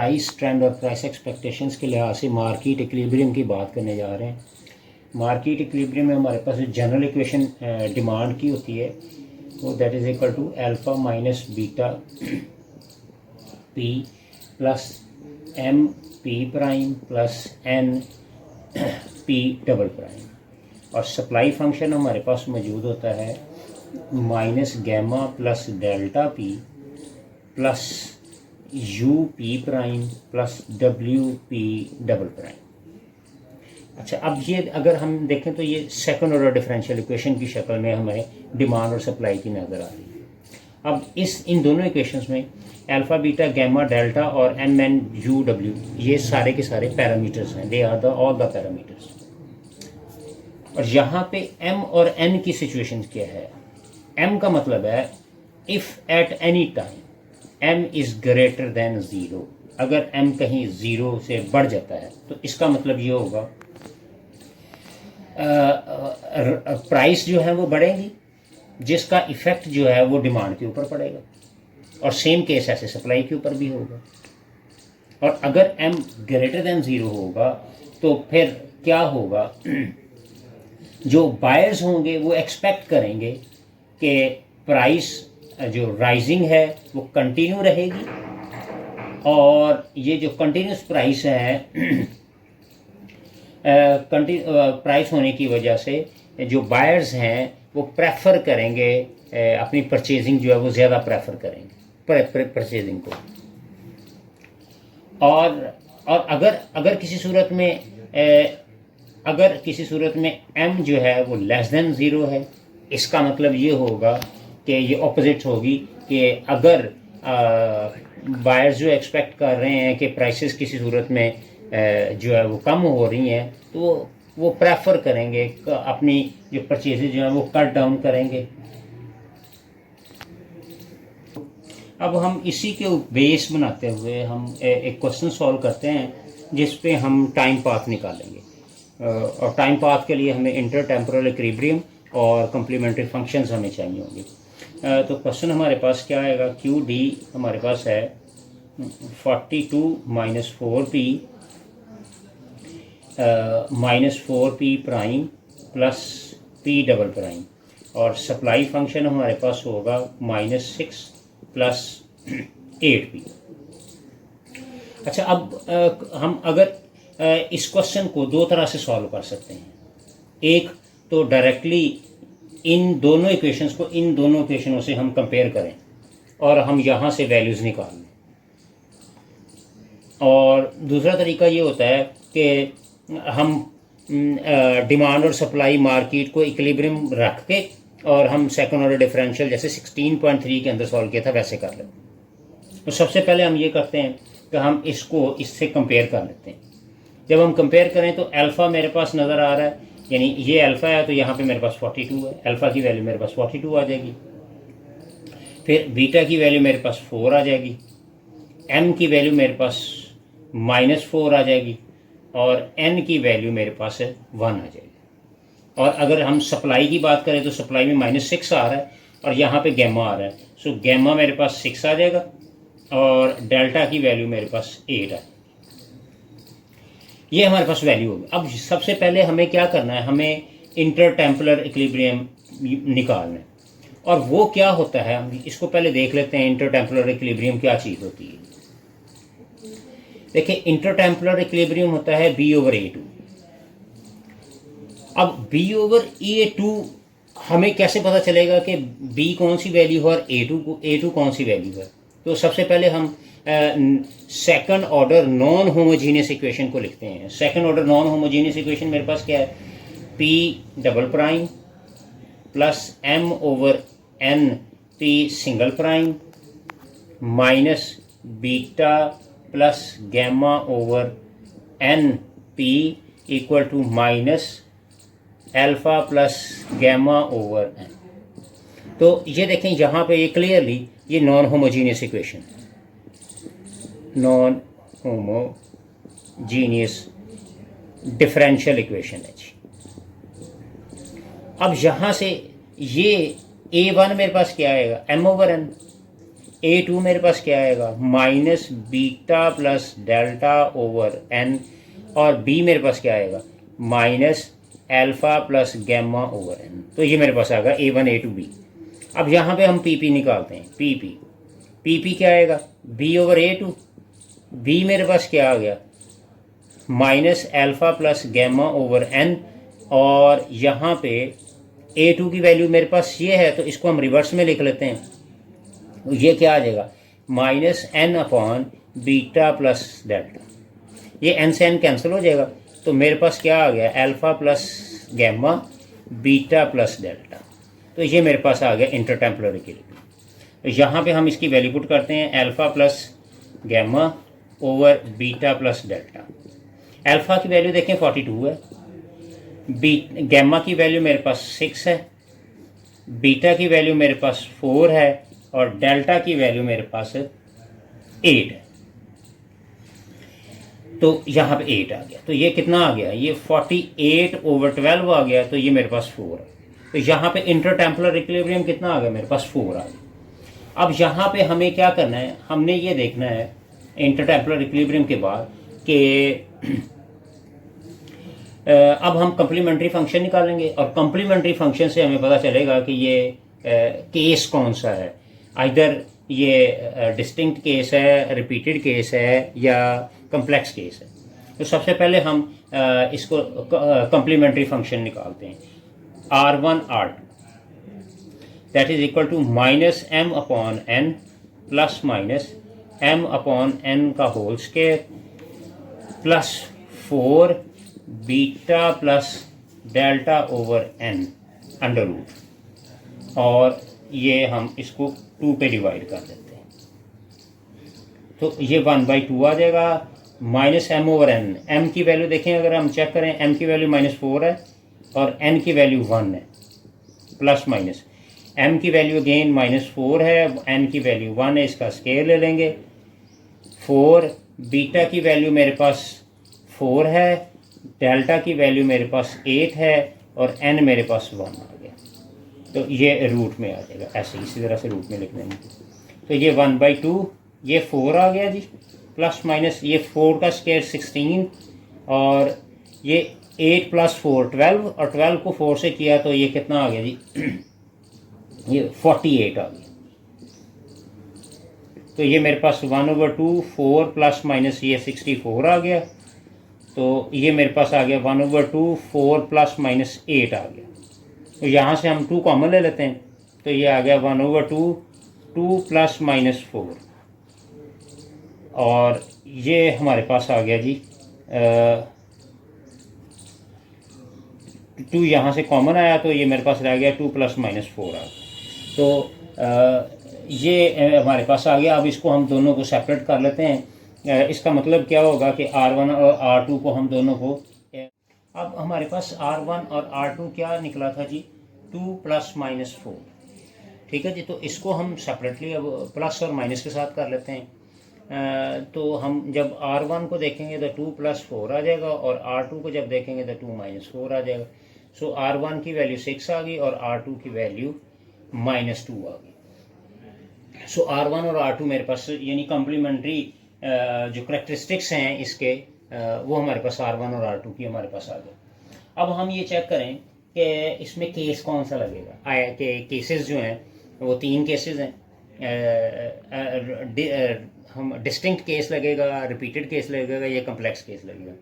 Price trend और price expectations के लिहाज से मार्केट इक्विलिब्रियम की बात करने जा रहे हैं। मार्केट इक्विलिब्रियम में हमारे पास जनरल इक्वेशन डिमांड की होती है, वो that is equal to alpha minus beta P plus M P prime plus N P double prime, और सप्लाई फंक्शन हमारे पास मौजूद होता है minus gamma plus delta P plus U P prime plus W P double prime. अच्छा, अब ये अगर हम देखें तो ये सेकंड ऑर्डर डिफरेंशियल इक्वेशन की शक्ल में हमें डिमांड और सप्लाई की नज़र आ रही है। अब इन दोनों इक्वेशंस में अल्फ़ा बीटा गैमा डेल्टा और एम एन यू डब्ल्यू ये सारे के सारे पैरामीटर्स हैं, they are the all the parameters. और यहाँ पे m और n की सिचुएशन क्या है? m का मतलब है if at any time m is greater than zero, अगर m कहीं ज़ीरो से बढ़ जाता है तो इसका मतलब ये होगा प्राइस जो है वो बढ़ेगी, जिसका इफ़ेक्ट जो है वो डिमांड के ऊपर पड़ेगा, और सेम केस ऐसे सप्लाई के ऊपर भी होगा। और अगर m ग्रेटर देन ज़ीरो होगा तो फिर क्या होगा, जो बायर्स होंगे वो एक्सपेक्ट करेंगे कि प्राइस जो राइजिंग है वो कंटिन्यू रहेगी, और ये जो कंटिन्यूस प्राइस है प्राइस होने की वजह से जो बायर्स हैं वो प्रेफर करेंगे, अपनी परचेजिंग जो है वो ज़्यादा प्रेफर करेंगे परचेजिंग को। और अगर किसी सूरत में m जो है वो लेस देन ज़ीरो है, इसका मतलब ये होगा कि ये ऑपोजिट होगी कि अगर बायर्स जो एक्सपेक्ट कर रहे हैं कि प्राइसेस किसी सूरत में जो है वो कम हो रही हैं तो वो प्रेफर करेंगे, अपनी जो परचेजेज जो है वो कट डाउन करेंगे। अब हम इसी के बेस बनाते हुए हम एक क्वेश्चन सॉल्व करते हैं जिस पे हम टाइम पाथ निकालेंगे, और टाइम पाथ के लिए हमें इंटर टेम्पोरल इक्विलिब्रियम और कम्प्लीमेंट्री फंक्शंस हमें चाहिए होंगे। तो क्वेश्चन हमारे पास क्या आएगा, क्यू डी हमारे पास है 42 minus 4p minus 4p prime plus p double prime, और सप्लाई फंक्शन हमारे पास होगा -6 प्लस 8p। अच्छा, अब हम अगर इस क्वेश्चन को दो तरह से सॉल्व कर सकते हैं। एक तो डायरेक्टली इन दोनों इक्वेशनों से हम कंपेयर करें और हम यहाँ से वैल्यूज़ निकाल लें, और दूसरा तरीका ये होता है कि हम डिमांड और सप्लाई मार्केट को इक्विलिब्रियम रख के और हम सेकंड ऑर्डर डिफरेंशियल जैसे 16.3 के अंदर सॉल्व किया था वैसे कर लें। तो सबसे पहले हम ये करते हैं कि हम इसको इससे कंपेयर कर लेते हैं। जब हम कंपेयर करें तो अल्फ़ा मेरे पास नज़र आ रहा है, यानी ये अल्फ़ा है तो यहाँ पे मेरे पास 42 है, अल्फ़ा की वैल्यू मेरे पास 42 आ जाएगी। फिर बीटा की वैल्यू मेरे पास 4 आ जाएगी, एम की वैल्यू मेरे पास -4 आ जाएगी, और एन की वैल्यू मेरे पास 1 आ जाएगी। और अगर हम सप्लाई की बात करें तो सप्लाई में -6 आ रहा है और यहाँ पे गैमा आ रहा है, सो गैमा मेरे पास 6 आ जाएगा और डेल्टा की वैल्यू मेरे पास 8 है। ये हमारे पास वैल्यू होगी। अब सबसे पहले हमें क्या करना है, हमें इंटर टेम्पोरल इक्विलिब्रियम निकालना है, और वो क्या होता है हम इसको पहले देख लेते हैं। इंटर टेम्पोरल इक्विलिब्रियम क्या चीज़ होती है? देखिए, इंटर टेम्पोरल इक्विलिब्रियम होता है B/A2। अब B/A2 हमें कैसे पता चलेगा कि B कौन सी वैल्यू है और A2 कौन सी वैल्यू है? तो सबसे पहले हम second order non homogeneous equation को लिखते हैं। Second order non homogeneous equation मेरे पास क्या है, P double prime plus M/N P single prime minus beta plus गैमा/N P equal to minus alpha plus गैमा/N। तो ये देखें यहाँ पे ये क्लियरली ये non homogeneous equation, non homogeneous differential equation है जी। अब यहाँ से ये A1 मेरे पास क्या आएगा, M/N, A2 मेरे पास क्या आएगा, minus beta plus delta over N, और B मेरे पास क्या आएगा, minus alpha plus gamma over N. तो ये मेरे पास आ गया A1 A2 B। अब यहाँ पे हम PP निकालते हैं, PP क्या आएगा, B ओवर A2। B मेरे पास क्या आ गया, minus alpha plus gamma over N, और यहाँ पे A2 की वैल्यू मेरे पास ये है, तो इसको हम रिवर्स में लिख लेते हैं। ये क्या आ जाएगा, minus N upon beta plus delta. ये एन से एन कैंसिल हो जाएगा, तो मेरे पास क्या आ गया, alpha plus gamma beta plus delta. तो ये मेरे पास आ गया इंटरटेम्परल इक्विलिब्रियम। तो यहाँ पे हम इसकी वैल्यू पुट करते हैं, alpha plus gamma over beta plus delta. Alpha की वैल्यू देखें 42 है, गैमा की वैल्यू मेरे पास 6 है, बीटा की वैल्यू मेरे पास 4 है, और डेल्टा की वैल्यू मेरे पास 8 है। तो यहाँ पे 8 आ गया, तो ये कितना आ गया, ये 48 ओवर 12 आ गया, तो ये मेरे पास 4 है। तो यहाँ पे इंटरटेम्परल इक्विलिब्रियम कितना आ गया, मेरे पास 4 आ गया। अब यहाँ पे हमें क्या करना है, हमने ये देखना है इंटरटेम्परल इक्विलिब्रियम के बाद कि अब हम कम्प्लीमेंट्री फंक्शन निकालेंगे, और कम्प्लीमेंट्री फंक्शन से हमें पता चलेगा कि ये केस कौन सा है, आइदर ये डिस्टिंक्ट केस है, रिपीटेड केस है, या कम्प्लेक्स केस है। तो सबसे पहले हम इसको कम्प्लीमेंट्री फंक्शन निकालते हैं, R1 R2 that is equal to minus M upon N plus minus M upon N का whole square plus 4 beta plus delta over N under root, और ये हम इसको 2 पे डिवाइड कर देते हैं। तो ये 1/2 आ जाएगा, minus M over N. M की वैल्यू देखें, अगर हम चेक करें, एम की वैल्यू -4 है और एन की वैल्यू 1 है, प्लस माइनस एम की वैल्यू अगेन -4 है, एन की वैल्यू 1 है, इसका स्केयर ले लेंगे 4, बीटा की वैल्यू मेरे पास 4 है, डेल्टा की वैल्यू मेरे पास 8 है, और एन मेरे पास 1 आ गया। तो ये रूट में आ जाएगा, ऐसे इसी तरह से रूट में लिख देंगे। तो ये 1/2, ये 4 आ गया जी, प्लस माइनस ये 4 का स्क्वायर 16, और ये 8 + 4 12, और 12 को 4 से किया तो ये कितना आ गया जी ये 48 आ गया। तो ये मेरे पास 1/2 4 प्लस माइनस ये 64 आ गया। तो ये मेरे पास आ गया 1/2 4 प्लस माइनस 8 आ गया। तो यहाँ से हम 2 कॉमन ले लेते हैं, तो ये आ गया 1/2 2 प्लस माइनस 4, और ये हमारे पास आ गया जी 2 यहाँ से कॉमन आया, तो ये मेरे पास रह गया 2 प्लस माइनस 4 आ गया। तो ये हमारे पास आ गया। अब इसको हम दोनों को सेपरेट कर लेते हैं। इसका मतलब क्या होगा कि R1 और R2 को हम दोनों को, अब हमारे पास R1 और R2 क्या निकला था जी, 2 + -4, ठीक है जी। तो इसको हम सेपरेटली अब प्लस और माइनस के साथ कर लेते हैं। तो हम जब R1 को देखेंगे तो 2 + 4 आ जाएगा, और R2 को जब देखेंगे तो 2 - 4 आ जाएगा। सो R1 की वैल्यू 6 आ गई, और R2 की वैल्यू -2 आ गई। सो R1 और R2 मेरे पास यानी कम्प्लीमेंट्री जो करेक्टरिस्टिक्स हैं इसके, वो हमारे पास R1 और R2 की हमारे पास आ गए। अब हम ये चेक करें कि इसमें केस कौन सा लगेगा। आया कि केसेस जो हैं वो 3 केसेस हैं। हम डिस्टिंक्ट केस लगेगा, रिपीटेड केस लगेगा, या कम्प्लेक्स केस लगेगा।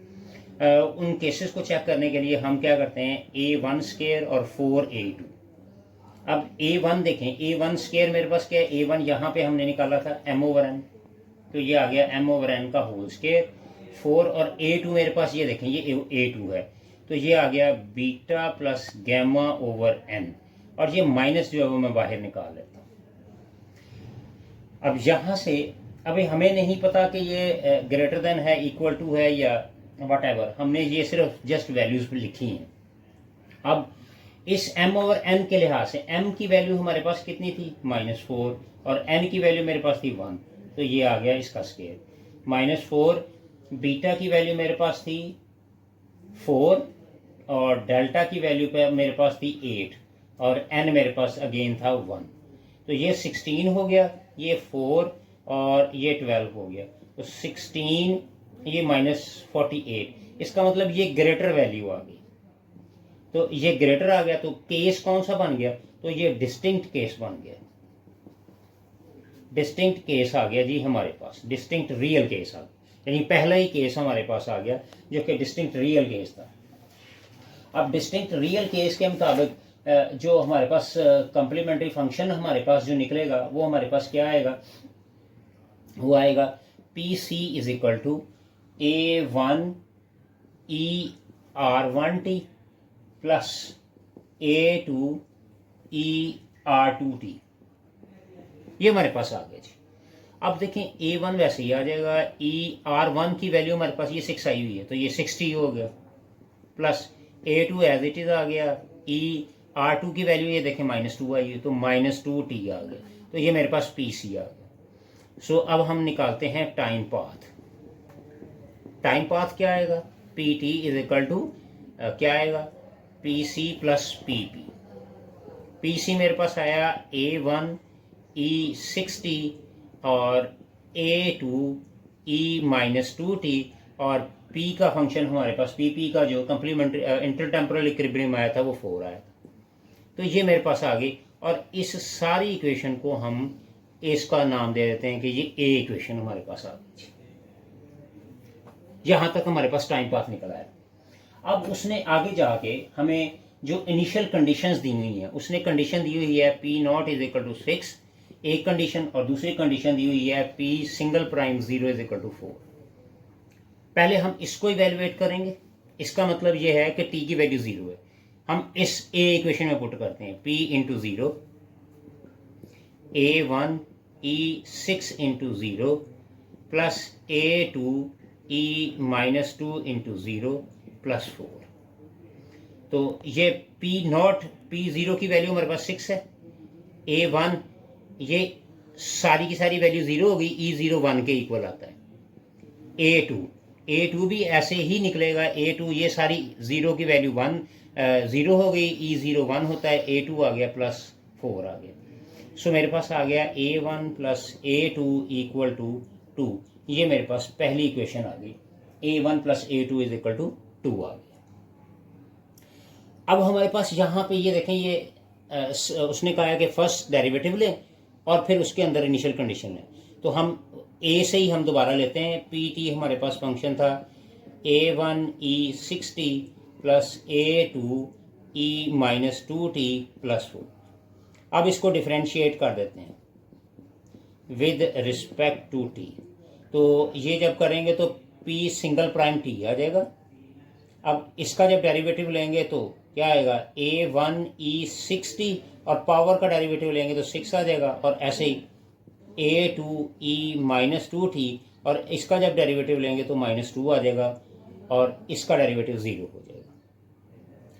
उन केसेस को चेक करने के लिए हम क्या करते हैं, A1² और 4A2। अब A1 देखें, A1 स्क्वायर मेरे पास क्या है, A1 यहाँ पे हमने निकाला था m/n, तो ये आ गया m/n का होल स्क्वायर 4, और A2 मेरे पास ये देखें, ये A2 है, तो ये आ गया beta plus gamma over n, और ये माइनस जो है वो मैं बाहर निकाल लेता हूँ। अब यहाँ से अभी हमें नहीं पता कि ये ग्रेटर देन है, इक्वल टू है, या वट एवर, हमने ये सिर्फ जस्ट वैल्यूज लिखी हैं। अब इस m/n के लिहाज से m की वैल्यू हमारे पास कितनी थी, -4, और n की वैल्यू मेरे पास थी 1, तो ये आ गया इसका स्क्वायर -4। बीटा की वैल्यू मेरे पास थी 4, और डेल्टा की वैल्यू पे मेरे पास थी 8, और n मेरे पास अगेन था 1, तो ये 16 हो गया। ये 4 और ये 12 हो गया, तो 16 ये -48, इसका मतलब ये ग्रेटर वैल्यू आ गई। तो ये ग्रेटर आ गया, तो केस कौन सा बन गया, तो ये डिस्टिंक्ट केस बन गया। डिस्टिंक्ट केस आ गया जी हमारे पास, डिस्टिंक्ट रियल केस आ गया, यानी पहला ही केस हमारे पास आ गया जो कि डिस्टिंक्ट रियल केस था। अब डिस्टिंक्ट रियल केस के मुताबिक जो हमारे पास कम्प्लीमेंट्री फंक्शन हमारे पास जो निकलेगा वो हमारे पास क्या आएगा, वो आएगा P C is equal to A1 ER1T plus A2 ER2T। ये हमारे पास आ गया जी। अब देखें A1 वैसे ही आ जाएगा, ER1 की वैल्यू हमारे पास ये 6 आई हुई है, तो ये 60 हो गया, plus A2 as it is आ गया, ER2 की वैल्यू ये देखें -2 आई है, तो -2T आ गया, तो ये मेरे पास PC आ गया। सो अब हम निकालते हैं टाइम पाथ। टाइम पाथ क्या आएगा, PT इज इक्वल टू क्या आएगा, PC प्लस PP। PC मेरे पास आया A1 E60 और A2 E-2T, और P का फंक्शन हमारे पास PP का जो कम्प्लीमेंट्री इंटरटेम्पोरल इक्विलिब्रियम आया था वो 4 आया था। तो ये मेरे पास आ गई, और इस सारी इक्वेशन को हम इसका नाम दे देते हैं कि ये A इक्वेशन हमारे पास आ गई। यहाँ तक हमारे पास टाइम पाथ निकल आया। अब उसने आगे जाके हमें जो इनिशियल कंडीशंस दी हुई हैं, उसने कंडीशन दी हुई है P0 इज इक्वल टू 6 एक कंडीशन, और दूसरी कंडीशन दी हुई है P single prime 0 is equal to 4। पहले हम इसको इवेलुएट करेंगे, इसका मतलब ये है कि T की वैल्यू 0 है, हम इस A इक्वेशन में पुट करते हैं P into 0 A1 E6 into 0 plus A2 E-2 into 0 plus 4। तो ये P0 P0 की वैल्यू हमारे पास 6 है, A1 ये सारी की सारी वैल्यू 0 होगी, E0 1 के इक्वल आता है। A2 भी ऐसे ही निकलेगा, A2 ये सारी 0 की वैल्यू 0 हो गई, E0 1 होता है, A2 आ गया प्लस 4 आ गया। सो मेरे पास आ गया A1 plus A2 equal to 2। ये मेरे पास पहली इक्वेशन आ गई, A1 plus A2 is equal to 2 आ गया। अब हमारे पास यहाँ पे ये देखें, ये उसने कहा है कि फर्स्ट डेरिवेटिव लें और फिर उसके अंदर इनिशियल कंडीशन लें, तो हम A से ही हम दोबारा लेते हैं। PT हमारे पास फंक्शन था A1 E60 plus A2 E-2T plus 4। अब इसको डिफ्रेंशिएट कर देते हैं विद रिस्पेक्ट टू T, तो ये जब करेंगे तो P सिंगल प्राइम T आ जाएगा। अब इसका जब डेरिवेटिव लेंगे तो क्या आएगा, A1 E60 और पावर का डेरिवेटिव लेंगे तो 6 आ जाएगा, और ऐसे ही A2 E-2T और इसका जब डेरिवेटिव लेंगे तो -2 आ जाएगा, और इसका डेरिवेटिव 0 हो जाएगा।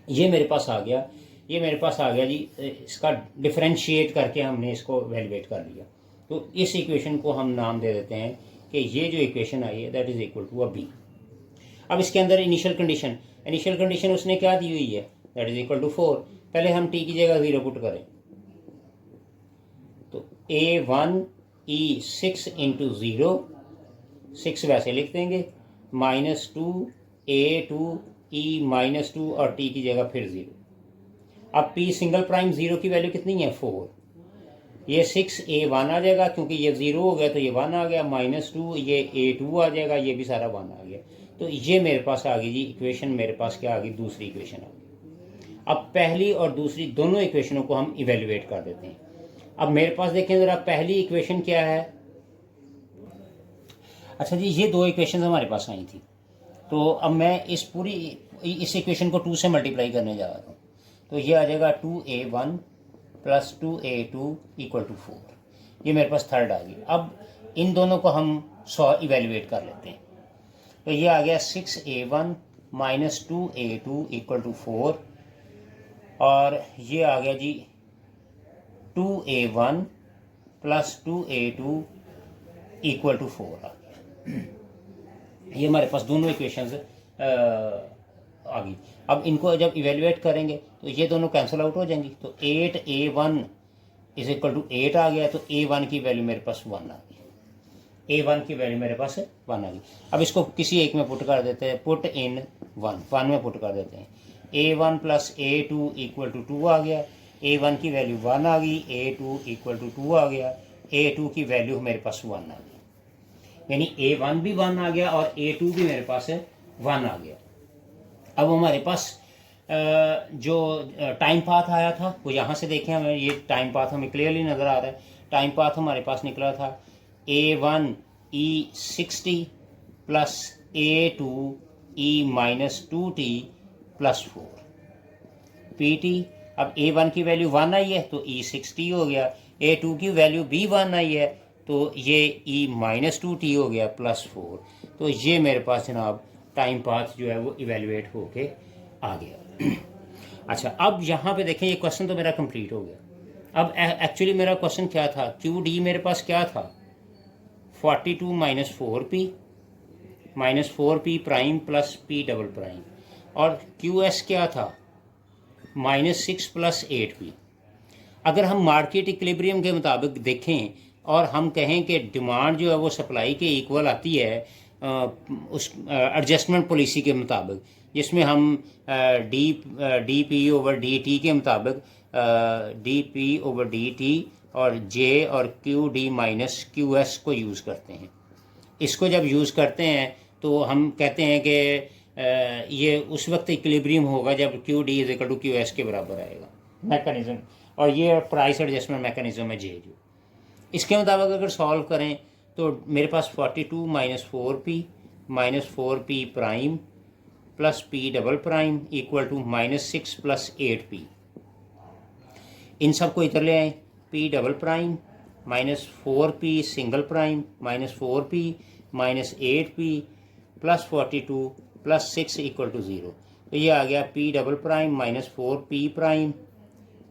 ये मेरे पास आ गया, ये मेरे पास आ गया जी। इसका डिफ्रेंशिएट करके हमने इसको वैल्यूएट कर लिया, तो इस इक्वेशन को हम नाम दे देते हैं कि ये जो इक्वेशन आई है that is equal to B। अब इसके अंदर इनिशियल कंडीशन उसने क्या दी हुई है, दैट इज इक्वल टू 4। पहले हम T की जगह 0 पुट करें, तो A1 E6 इंटू 0, 6 वैसे लिख देंगे, -2 A2 E-2 और T की जगह फिर 0। अब P सिंगल प्राइम 0 की वैल्यू कितनी है, 4। ये 6 A1 आ जाएगा, क्योंकि ये 0 हो गया तो ये 1 आ गया, -2 ये A2 आ जाएगा, ये भी सारा 1 आ गया। तो ये मेरे पास आ गई जी इक्वेशन, मेरे पास क्या आ गई, दूसरी इक्वेशन आ गई। अब पहली और दूसरी दोनों इक्वेशनों को हम इवेल्युएट कर देते हैं। अब मेरे पास देखें ज़रा, पहली इक्वेशन क्या है, अच्छा जी ये दो इक्वेशन हमारे पास आई थी, तो अब मैं इस इक्वेशन को 2 से मल्टीप्लाई करने जा रहा हूँ, तो ये आ जाएगा 2A1 plus 2A2 equal to 4। ये मेरे पास थर्ड आ गई। अब इन दोनों को हम इवेल्युएट कर लेते हैं, तो ये आ गया 6A1 minus 2A2 equal to 4, और ये आ गया जी 2A1 plus 2A2 equal to 4 आ गया। ये हमारे पास दोनों इक्वेशंस आ गई। अब इनको जब इवेल्युएट करेंगे तो ये दोनों कैंसिल आउट हो जाएंगी, तो 8A1 इज इक्वल टू 8 आ गया, तो A1 की वैल्यू मेरे पास 1 आ गई। A1 की वैल्यू मेरे पास 1 आ गई। अब इसको किसी एक में पुट कर देते हैं, पुट इन 1 में पुट कर देते हैं। A1 plus A2 equal to 2 आ गया। A1 की वैल्यू 1 आ गई, A2 इक्वल टू 2 आ गया, A2 की वैल्यू मेरे पास 1 आ गई। यानी A1 भी 1 आ गया और A2 भी मेरे पास 1 आ गया। अब हमारे पास जो टाइम पाथ आया था वो यहाँ से देखें, हमें ये टाइम पाथ हमें क्लियरली नज़र आ रहा है। टाइम पाथ हमारे पास निकला था A1 E60 plus A2 E-2t plus 4 PT। अब A1 की वैल्यू 1 आई है तो E60 हो गया, A2 की वैल्यू भी 1 आई है तो ये E-2t हो गया प्लस 4। तो ये मेरे पास जनाब टाइम पाथ जो है वो इवेलुएट होके आ गया। अच्छा, अब यहाँ पे देखें, ये क्वेश्चन तो मेरा कंप्लीट हो गया। अब एक्चुअली मेरा क्वेश्चन क्या था, QD मेरे पास क्या था, 42 minus 4p prime plus p double prime, और QS क्या था, -6 प्लस 8p। अगर हम मार्केट इक्विलिब्रियम के मुताबिक देखें और हम कहें कि डिमांड जो है वो सप्लाई के इक्वल आती है उस एडजस्टमेंट पॉलिसी के मुताबिक, जिसमें हम D P over D T के मुताबिक DP/DT और J और QD माइनस QS को यूज़ करते हैं। इसको जब यूज़ करते हैं तो हम कहते हैं कि ये उस वक्त इक्विलिब्रियम होगा जब QD is equal to QS के बराबर आएगा मैकेनिज़्म, और ये प्राइस एडजस्टमेंट मैकेनिज़्म है J जो। इसके मुताबिक अगर सॉल्व करें तो मेरे पास 42 minus 4p prime plus p double prime equal to -6 plus 8p। इन सब को इधर ले आए, p double prime minus 4p single prime minus 4p minus 8p plus 42 plus 6 equal to 0। तो ये आ गया p double prime minus 4p prime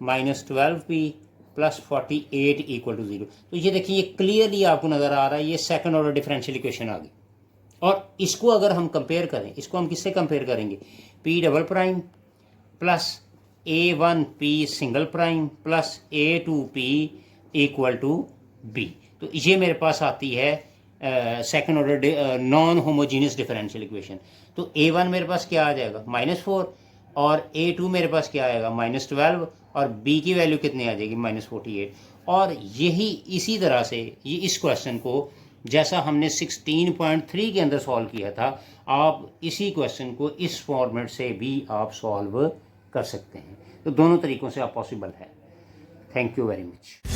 minus 12p plus 48 equal to 0। तो ये देखिए, ये क्लियरली आपको नज़र आ रहा है, ये सेकंड ऑर्डर डिफरेंशियल इक्वेशन आ गई। और इसको अगर हम कंपेयर करें, इसको हम किससे कंपेयर करेंगे, p double prime plus A1p single prime plus A2p equal to b। तो ये मेरे पास आती है second order non homogeneous differential equation. तो A1 मेरे पास क्या आ जाएगा, -4, और A2 मेरे पास क्या आएगा, -12, और B की वैल्यू कितनी आ जाएगी, -48। और यही इसी तरह से ये इस क्वेश्चन को जैसा हमने 16.3 के अंदर सॉल्व किया था, आप इसी क्वेश्चन को इस फॉर्मेट से भी आप सॉल्व कर सकते हैं। तो दोनों तरीक़ों से आप पॉसिबल है। Thank you very much.